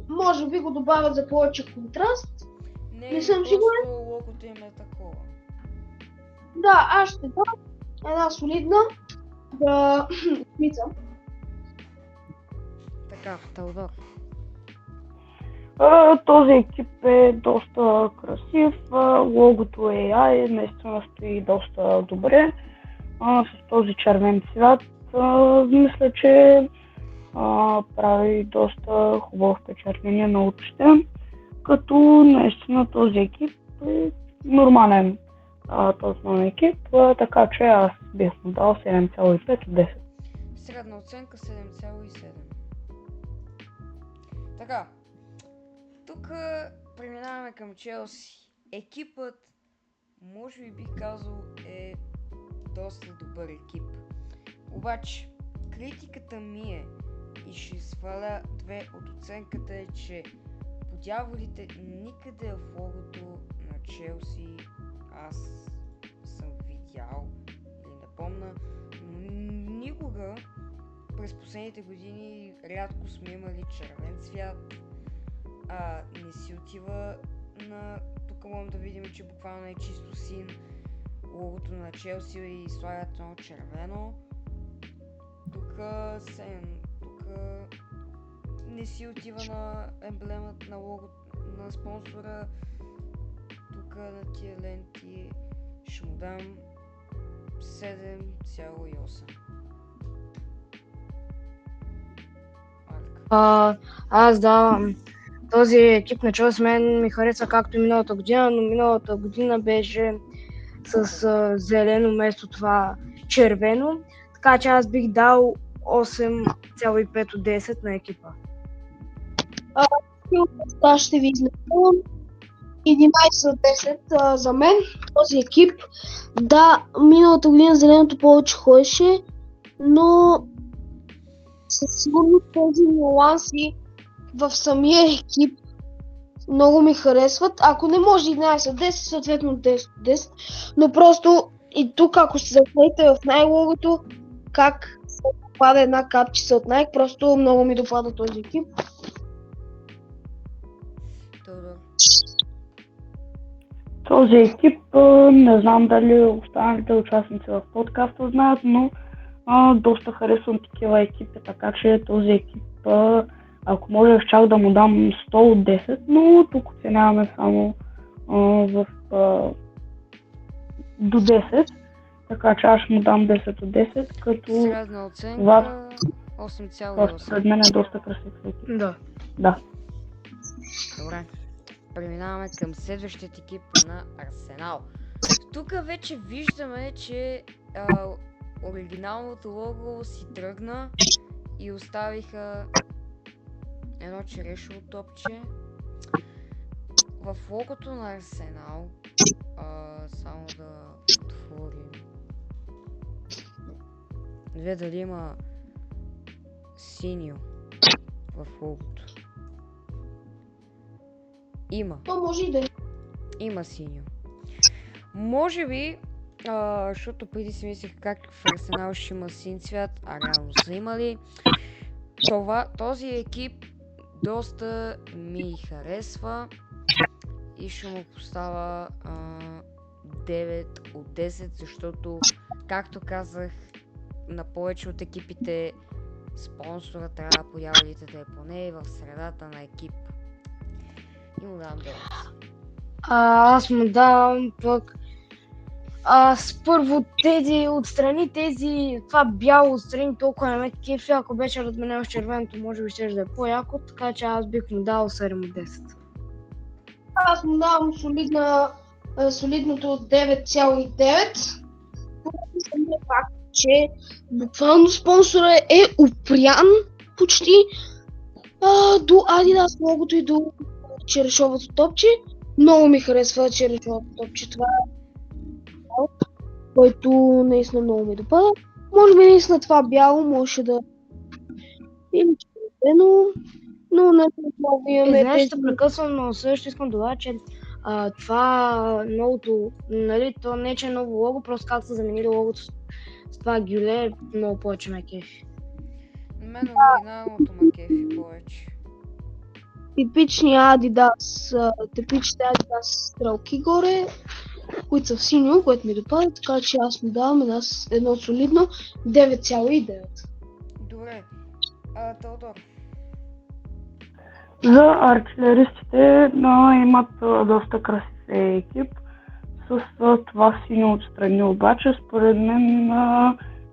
Може би го добавят за повече контраст. Не съм сигурен. Логото им е такова. Да, аз ще дам една солидна осмица. Така, Теодор. Този екип е доста красив, логото е AI, наистина стои доста добре. С този червен цвят мисля, че прави доста хубаво впечатление на очите, като наистина този екип е нормален този екип, така че аз бих му дал 7,5 от 10. Средна оценка 7,7. Така, тук преминаваме към Челси. Екипът, може би бих казал, е доста добър екип. Обаче, критиката ми е и ще сваля 2 от оценката е, че по дяволите никъде в логото на Челси аз съм видял или не помня, но никога през последните години рядко сме имали червен цвят. Не си отива на... Тук можем да видим, че буквално е чисто син логото на Челси и слагат едно червено. Тук не си отива на емблемата на логото на спонсора. Тук на тия ленти ще му дам 7,8. Аз давам този екип на Челси, мен ми хареса както и миналата година, но миналата година беше с зелено вместо това червено, така че аз бих дал 8,5 от 10 на екипа. Аз ще ви изненадам. 11 от 10 за мен. Този екип, да, миналата година зеленото повече ходеше, но със сигурност тези нюанси в самия екип много ми харесват. Ако не може 11-10, съответно 10-10, но просто и тук, ако се загледате в най-логото, как се допада една капчица от Nike, просто много ми допада този екип. Тодор. Този екип, не знам дали останалите участници в подкаста знаят, но доста харесвам такива екипи, така че този екип, ако можеш чак да му дам 100 от 10, но тук оценяваме само до 10, така че аз ще му дам 10 от 10, като Средна оценка това 8,8. според мен е доста красив екип. Да. Да. Добре. Преминаваме към следващият екип на Арсенал. Тук вече виждаме, че оригиналното лого си тръгна и оставиха едно черешово топче. В логото на Арсенал, само да отворим. Не знам дали има синьо в логото. Има. То може и да е. Има синьо. Може би, защото преди си мислех как в Арсенал ще има син цвят, а реално са имали. Този екип доста ми харесва и ще му поставя 9 от 10, защото, както казах, на повече от екипите спонсора трябва по ябълите да е поне в средата на екип. И му давам 9. Аз му давам пък първо това бяло отстрани толкова не ме кефи, ако беше разменено с червеното, може би ще да е по-яко, така че аз бих му дал 7 от 10. Аз му давам солидното 9,9. Поради самия факт, че буквално спонсора е опрян почти до Adidas логото и до черешовото топче. Много ми харесва черешовото топче. Това е който наистина много ми допада. Може би наистина това бяло може да или червено, но на това имаме... Знаеш, ще прекъсвам, но също искам да добавя, че това новото, нали, то не че е ново лого, просто как са заменили логото с това гюле, много повече ме кефи. Мен оригиналното ме кефи повече. Типичните Adidas стрелки горе, които са в синьо, което ми допада, така че аз му давам едно солидно 9,9. Добре. Теодор. За артилеристите имат доста красив екип. С това синьо отстрани обаче, според мен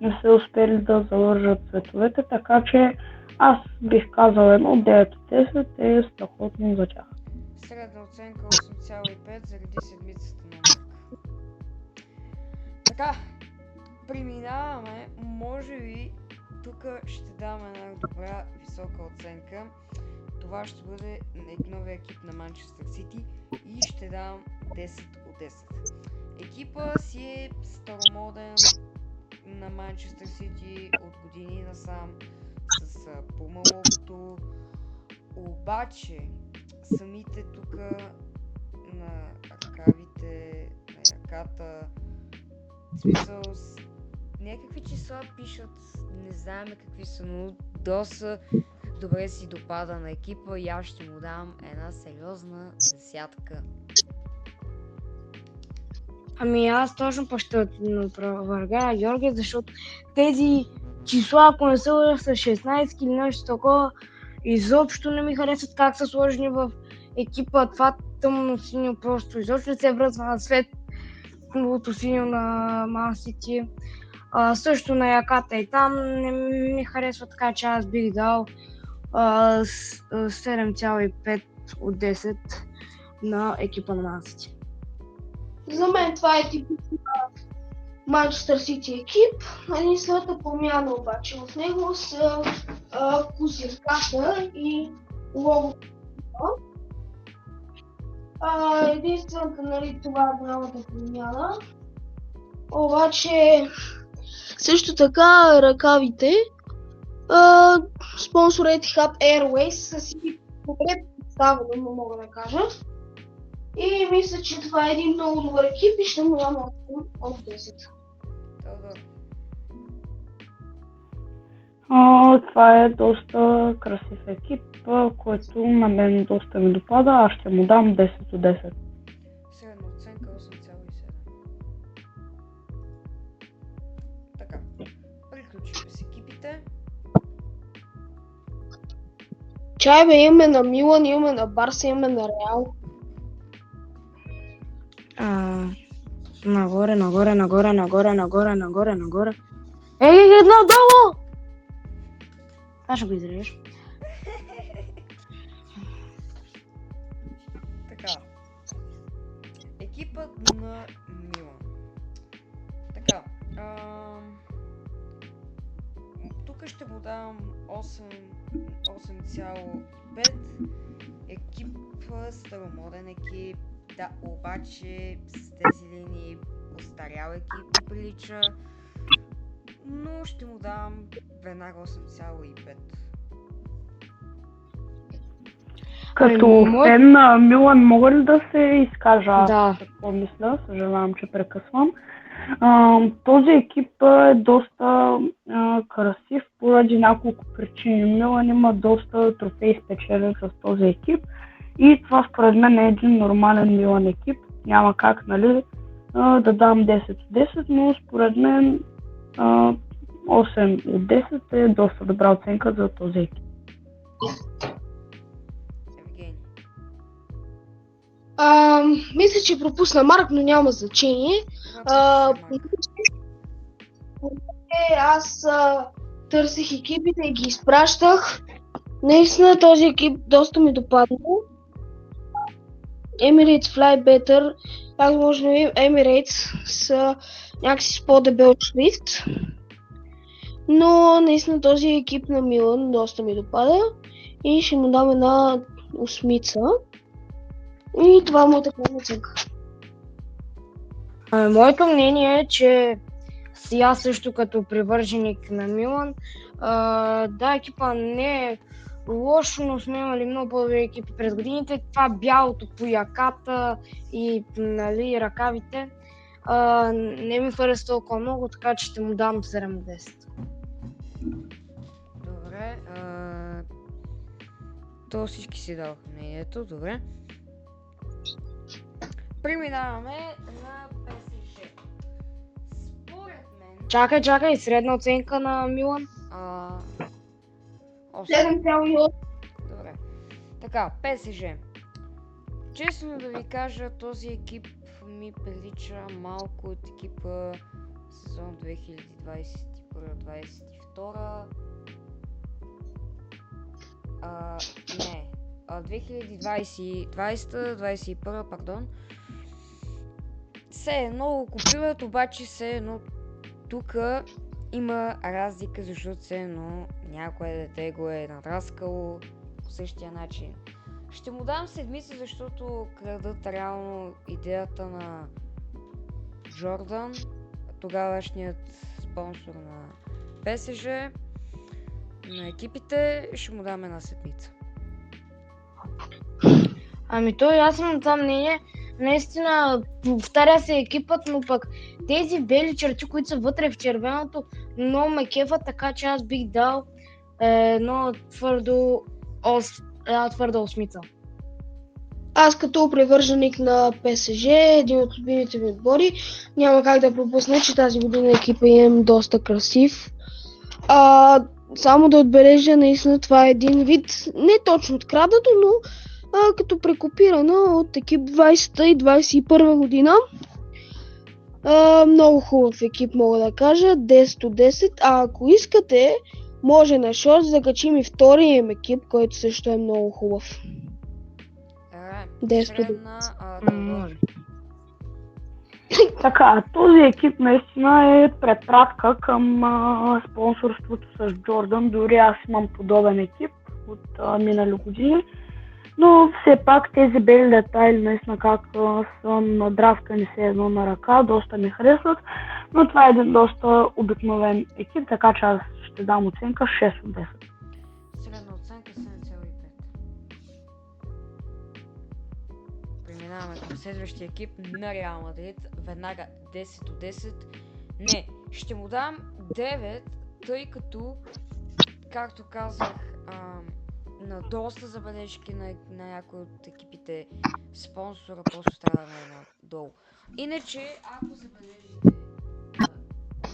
не са успели да завържат цветовете, така че аз бих казал 9 от 10 е страхотно за тях. Средна оценка 8,5 заради седмицата на Марк. Така, преминаваме, може би тук ще дам една добра висока оценка. Това ще бъде новия екип на Манчестър Сити и ще дам 10 от 10. Екипа си е старомоден на Манчестър Сити от години насам с Puma логото, обаче самите тук на ръкавите, на ръката, в смисъл някакви числа пишат, не знаем какви са, но доста добре си допада на екипа и аз ще му дам една сериозна десятка. Ами аз точно пък ще опровергая Георги, защото тези числа, ако не са с 16 или нещо такова, изобщо не ми харесват как са сложени в екипа. Това тъмно синьо просто изобщо не се връзва на светлото синьо на Man City. Също на яката и там не ми харесва, така че аз бих дал 7,5 от 10 на екипа на Man City. За мен това е типично Манчестър Сити екип. Единствената промяна обаче в него са козирката и логото. Единствената, нали, това е голямата промяна. Обаче също така ръкавите спонсор Etihad Airways са си добре съставено, но мога да кажа. И мисля, че това е един много добър екип и ще му дам 8 от 10. Тодор. Това е доста красив екип, който на мен доста ми допада. Аз ще му дам 10 от 10. Средна оценка 8,7. Така, приключихме с екипите. Чай бе, имаме на Милан, имаме на Барса, имаме на Реал. Нагоре. Надолу! Това ще го изрежеш. Така. Екипът на Милан. Така. Тук ще му дам 8,5. Екип, старомоден екип. Да, обаче с тези линии остарял екип прилича. Но ще му дам веднага 8,5. Като фен на Милан мога ли да се изкажа? Да. Какво мисля? Съжалявам, че прекъсвам. Този екип е доста красив поради няколко причини. Милан има доста трофеи спечелен с този екип и това според мен е един нормален Милан екип. Няма как, нали, да дам 10 от 10, но според мен 8 от 10 е доста добра оценка за този екип. Евгений. Мисля, че пропусна Марк, но няма значение. Аз търсих екипите и ги изпращах. Наистина този екип доста ми допадна. Emirates Fly Better. Как може да видим, Emirates са някакси с по-дебел шрифт. Но наистина този екип на Милан доста ми допада. И ще му дам една 8. И това е моята крайна оценка. Моето мнение е, че сега също като привърженик на Милан, да, екипа не е лошо, но сме имали много по-добри екипи през годините. Това бялото по яката и, нали, ръкавите не ми хареса толкова много, така че ще му дам 7-10. Добре. То всички си дадоха мнението, добре. Преминаваме на ПСЖ. Според мен... Чакай, средна оценка на Милан. 7,8. Добре. Така, ПСЖ. Честно да ви кажа, този екип ми прилича малко от екипа сезон 2021-2022. Не. 2020-2021, пардон. Все едно го копират, обаче все едно тук има разлика, защото все едно някое дете го е надраскало по същия начин. Ще му дам 7, защото крадат реално идеята на Джордан, тогавашният спонсор на ПСЖ, на екипите. Ще му дам една 7. Ами той, аз съм на това мнение. Наистина повтаря се екипът, но пък тези бели черти, които са вътре в червеното, много ме кефат, така че аз бих дал една твърда 8. Аз като привърженик на ПСЖ, един от любимите ми отбори, няма как да пропусна, че тази година екипа им доста красив. Само да отбележа, наистина това е един вид, не точно откраднато, но като прекопирана от екип 20-та и 21 година. Много хубав екип, мога да кажа, 10 от 10. А ако искате, може на шорт да качим и втория им екип, който също е много хубав. 10 от 10. Така, този екип наистина е препратка към спонсорството с Джордан. Дори аз имам подобен екип от минали години. Но все пак тези бели детайли наистина как са надраскани все едно на ръка, доста ми харесват. Но това е един доста обикновен екип, така че аз ще дам оценка 6 от 10. Средна оценка 7,5. преминаваме към следващия екип на Реал Мадрид. Веднага 10 от 10. Не, ще му дам 9, тъй като, както казах, на доста забележки на някои от екипите спонсора просто трябва да е надолу. Иначе, ако забележите,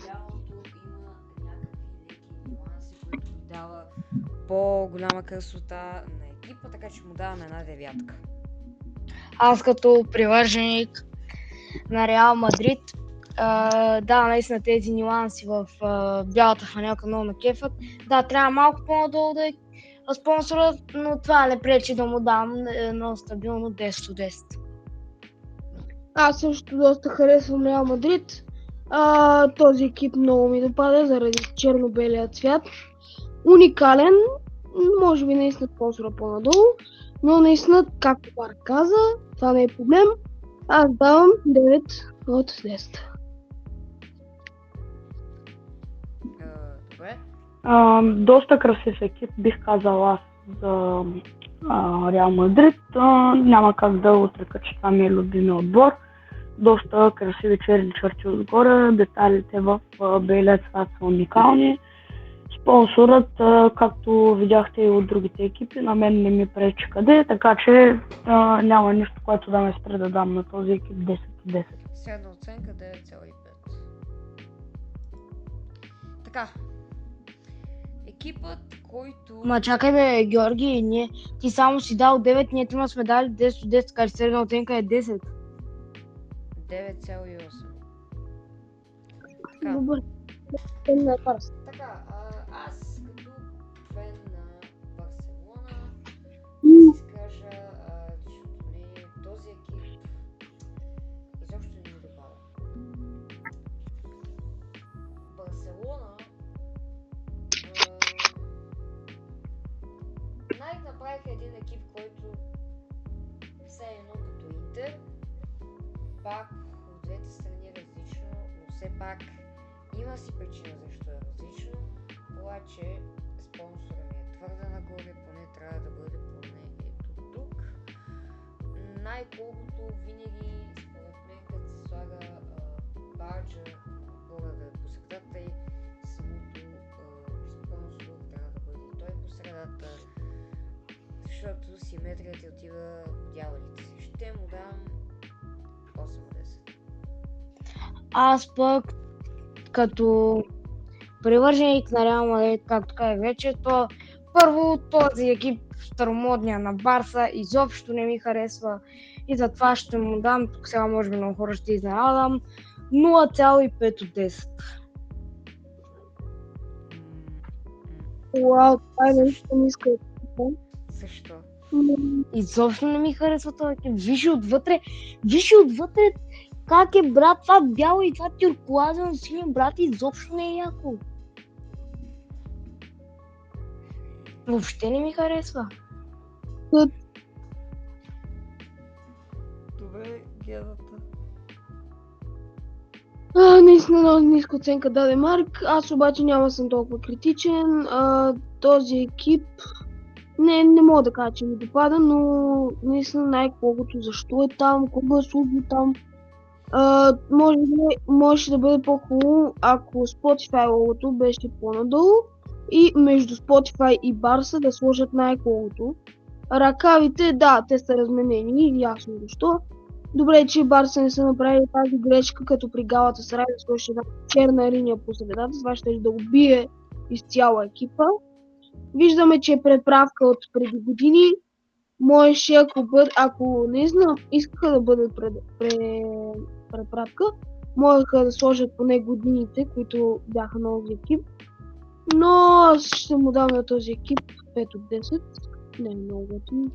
бялото има някакви леки нюанси, които дава по-голяма красота на екипа, така че му давам една 9. Аз като привърженик на Реал Мадрид, да, наистина тези нюанси в бялата фанелка много ме кефат. Да, трябва малко по-надолу да е спонсора, но това не пречи да му дам едно стабилно 10 от 10. Аз също доста харесвам Реал Мадрид. Този екип много ми допада заради черно-белия цвят. Уникален, може би наистина спонсора по-надолу, но наистина, както Марк каза, това не е проблем. Аз давам 9 от 10. Добре. Доста красив екип, бих казал аз за Реал Мадрид. Няма как да отрека, че това ми е любимия отбор. Доста красиви черни черти отгоре, детайлите в белия цвят са уникални. Спонсорът, както видяхте и от другите екипи, на мен не ми пречи къде, така че няма нищо, което да ме спре да дам на този екип 10 от 10. Средна оценка 9,5. Така. Екипът, който... Ма чакай бе, Георги, ти само си дал 9, ние трима сме дали 10 от 10, така че средна оценка е 10. 9,8. Добър. Така, аз като фен на Барселона изкажа личното мнение, този екип изобщо не ми допада. Барселона направиха един екип, който все едно като Интер, пак от двете страни е различно, но все пак има си причина защо е различно, обаче спонсора ми е твърде нагоре, поне трябва да бъде поне ето тук. Най-колкото винаги, според мен, като се слага баджа отбора да е по средата и самото спонсор трябва да бъде и той по средата, защото симетрията отива по дяволите. Ще му дам 8 от 10. Аз пък като привърженик на Реал Мадрид, както казах вече, то първо този екип старомодния на Барса изобщо не ми харесва и затова ще му дам, тук сега може би много хора ще изненадам, 0,5 от 10. Уау, това е нещо ниска. Също. Изобщо не ми харесва този екип. Виж отвътре как е, брат, това бяло и това тюркоазен синьо, брат, изобщо не е яко. Въобще не ми харесва. Добре, гледата. Наистина много ниска оценка даде Марк, аз обаче няма съм толкова критичен. Този екип не мога да кажа, че ми допада, но наистина най-колкото защо е там, кога служи там. Може да бъде по-хубаво, ако Spotify логото беше по-надолу и между Spotify и Барса да сложат най-колкото. Ръкавите, да, те са разменени, ясно защо. Добре, че Барса не са направили тази грешка, като при Галата Сарай да сложи една черна линия по средата, това ще да убие изцяло екипа. Виждаме, че е препратка от преди години. Можеше, ако не знам, искаха да бъдат препратка, можеха да сложат поне годините, които бяха на този екип. Но аз ще му дам на този екип 5 от 10. Не е много готин.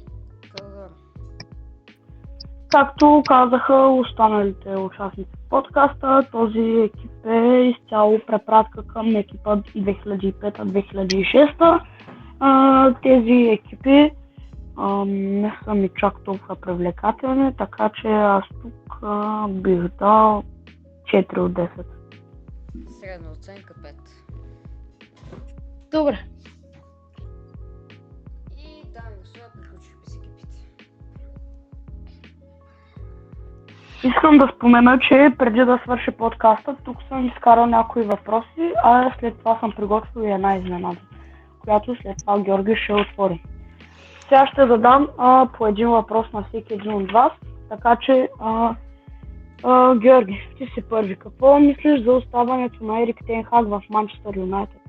Както казаха останалите участници в подкаста, този екип е изцяло препратка към екипа 2005-2006. Тези екипи не са ми чак толкова привлекателни, така че аз тук бих дал 4 от 10. Средна оценка 5. Добре. И дами и господа, приключихме с екипите. Искам да спомена, че преди да свърши подкаста, тук съм изкарал някои въпроси, а след това съм приготвил и една изненада, която след това Георги ще отвори. Сега ще задам по един въпрос на всеки един от вас, така че Георги, ти си първи. Какво мислиш за оставането на Ерик Тен Хаг в Манчестър Юнайтед?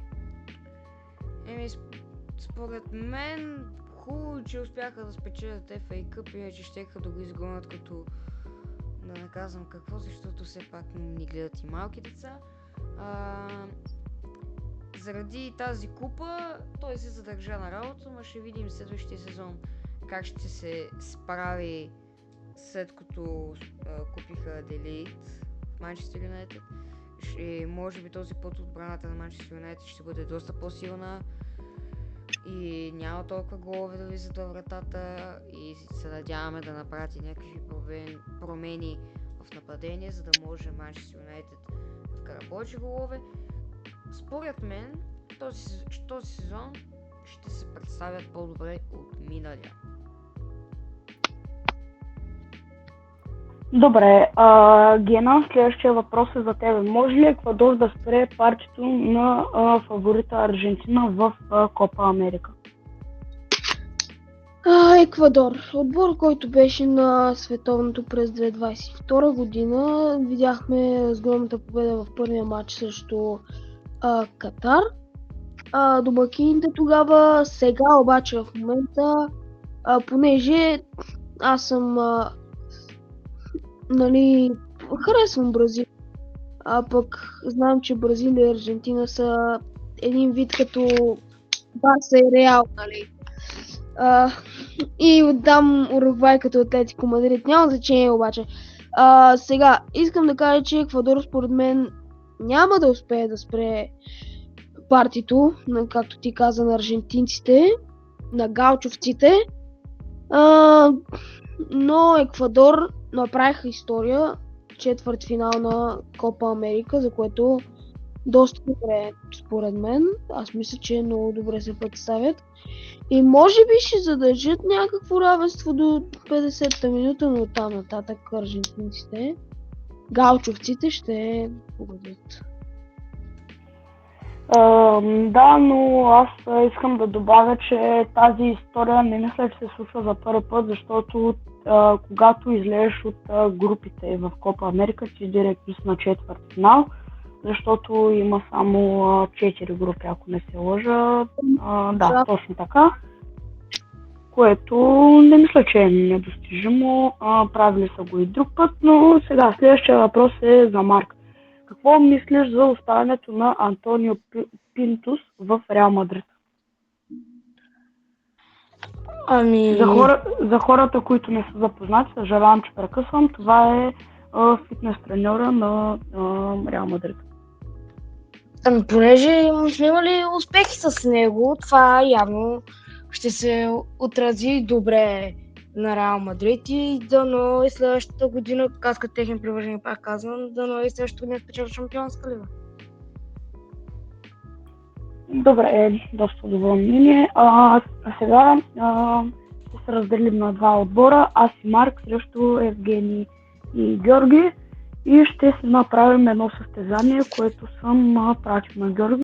Според мен хубаво, че успяха да спечелят FA Cup, иначе щеха да го изгонят като, да не казвам какво, защото все пак ни гледат и малки деца. Заради тази купа той се задържа на работа, но ще видим следващия сезон как ще се справи, след като купиха Делейт в Манчестър Юнайтед. Може би този път отбраната на Манчестър Юнайтед ще бъде доста по-силна и няма толкова голове да влизат във вратата и се надяваме да направят някакви промени в нападение, за да може Манчестър Юнайтед да вкара повече голове. Според мен този сезон ще се представят по-добре от миналия. Добре, Гена, следващия въпрос е за тебе. Може ли Еквадор да спре партито на фаворита Аржентина в Копа Америка? Еквадор. Отбор, който беше на световното през 2022 година. Видяхме разгромната победа в първия матч срещу Катар. Домакините тогава, сега обаче в момента, понеже аз съм харесвам Бразилия, пък знам, че Бразилия и Аржентина са един вид като Барса и Реал, нали? И оттам Уругвай като Атлетико Мадрид, няма значение обаче. Сега, искам да кажа, че Еквадор според мен няма да успее да спре партито, както ти каза, на аржентинците, на галчовците, но Еквадор направиха история, четвъртфинал на Копа Америка, за което доста добре според мен. Аз мисля, че много добре се представят. И може би ще задържат някакво равенство до 50-та минута, но оттам нататък аржентинците, галчовците ще победят. Да, но аз искам да добавя, че тази история не мисля, че се случва за първи път, защото когато излезеш от групите в Копа Америка, ти директно си на четвъртфинал, защото има само 4 групи, ако не се лъжа. Да, точно така. Което не мисля, че е недостижимо. Правили са го и друг път, но сега следващия въпрос е за Марк. Какво мислиш за оставането на Антонио Пинтус в Реал Мадрид? За хората, които не са запознати, съжалявам, че прекъсвам, това е фитнес треньора на Реал Мадрид. Понеже сме имали успехи с него, това явно ще се отрази добре на Реал Мадрид и дано и следващата година, аз като техен привърженик пак казвам, дано и следващата година спечели Шампионска лига. Добре, доста добро мнение. А сега ще се разделим на два отбора, аз и Марк срещу Евгений и Георги, и ще си направим едно състезание, което съм пратил на Георги.